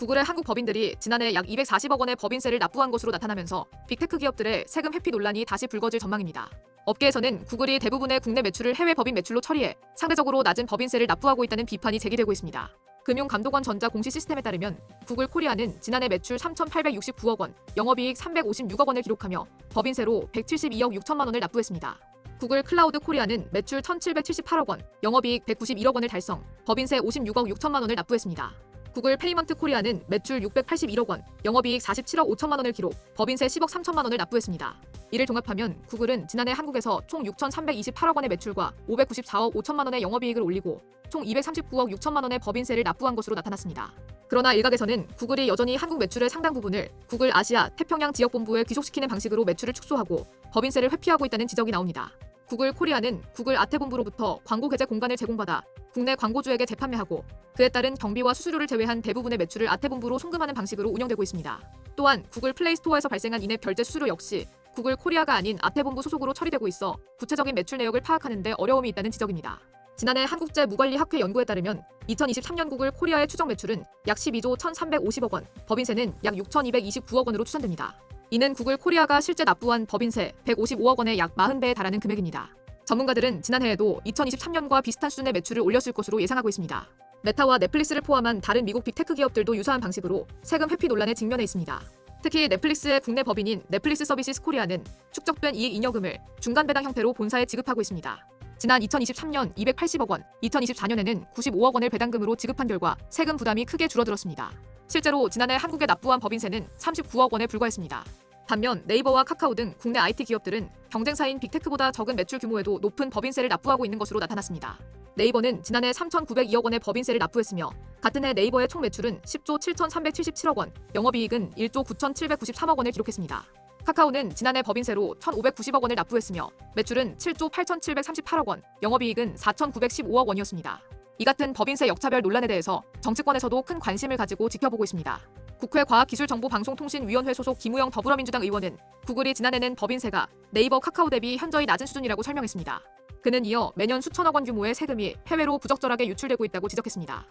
구글의 한국 법인들이 지난해 약 240억 원의 법인세를 납부한 것으로 나타나면서 빅테크 기업들의 세금 회피 논란이 다시 불거질 전망입니다. 업계에서는 구글이 대부분의 국내 매출을 해외 법인 매출로 처리해 상대적으로 낮은 법인세를 납부하고 있다는 비판이 제기되고 있습니다. 금융감독원 전자 공시 시스템에 따르면 구글 코리아는 지난해 매출 3,869억 원, 영업이익 356억 원을 기록하며 법인세로 172억 6천만 원을 납부했습니다. 구글 클라우드 코리아는 매출 1,778억 원, 영업이익 191억 원을 달성, 법인세 56억 6천만 원을 납부했습니다. 구글 페이먼트 코리아는 매출 681억 원, 영업이익 47억 5천만 원을 기록, 법인세 10억 3천만 원을 납부했습니다. 이를 종합하면 구글은 지난해 한국에서 총 6,328억 원의 매출과 594억 5천만 원의 영업이익을 올리고 총 239억 6천만 원의 법인세를 납부한 것으로 나타났습니다. 그러나 일각에서는 구글이 여전히 한국 매출의 상당 부분을 구글 아시아 태평양 지역본부에 귀속시키는 방식으로 매출을 축소하고 법인세를 회피하고 있다는 지적이 나옵니다. 구글 코리아는 구글 아태본부로부터 광고 게재 공간을 제공받아 국내 광고주에게 재판매하고 그에 따른 경비와 수수료를 제외한 대부분의 매출을 아태본부로 송금하는 방식으로 운영되고 있습니다. 또한 구글 플레이스토어에서 발생한 인앱 결제 수수료 역시 구글 코리아가 아닌 아태본부 소속으로 처리되고 있어 구체적인 매출 내역을 파악하는 데 어려움이 있다는 지적입니다. 지난해 한국제무관리학회 연구에 따르면 2023년 구글 코리아의 추정 매출은 약 12조 1,350억 원, 법인세는 약 6,229억 원으로 추산됩니다. 이는 구글 코리아가 실제 납부한 법인세 155억 원의 약 40배에 달하는 금액입니다. 전문가들은 지난해에도 2023년과 비슷한 수준의 매출을 올렸을 것으로 예상하고 있습니다. 메타와 넷플릭스를 포함한 다른 미국 빅테크 기업들도 유사한 방식으로 세금 회피 논란에 직면해 있습니다. 특히 넷플릭스의 국내 법인인 넷플릭스 서비스 코리아는 축적된 이익 잉여금을 중간 배당 형태로 본사에 지급하고 있습니다. 지난 2023년 280억 원, 2024년에는 95억 원을 배당금으로 지급한 결과 세금 부담이 크게 줄어들었습니다. 실제로 지난해 한국에 납부한 법인세는 39억 원에 불과했습니다. 반면 네이버와 카카오 등 국내 IT 기업들은 경쟁사인 빅테크보다 적은 매출 규모에도 높은 법인세를 납부하고 있는 것으로 나타났습니다. 네이버는 지난해 3,902억 원의 법인세를 납부했으며 같은 해 네이버의 총 매출은 10조 7,377억 원, 영업이익은 1조 9,793억 원을 기록했습니다. 카카오는 지난해 법인세로 1,590억 원을 납부했으며 매출은 7조 8,738억 원, 영업이익은 4,915억 원이었습니다. 이 같은 법인세 역차별 논란에 대해서 정치권에서도 큰 관심을 가지고 지켜보고 있습니다. 국회 과학기술정보방송통신위원회 소속 김우영 더불어민주당 의원은 구글이 지난해는 법인세가 네이버 카카오 대비 현저히 낮은 수준이라고 설명했습니다. 그는 이어 매년 수천억 원 규모의 세금이 해외로 부적절하게 유출되고 있다고 지적했습니다.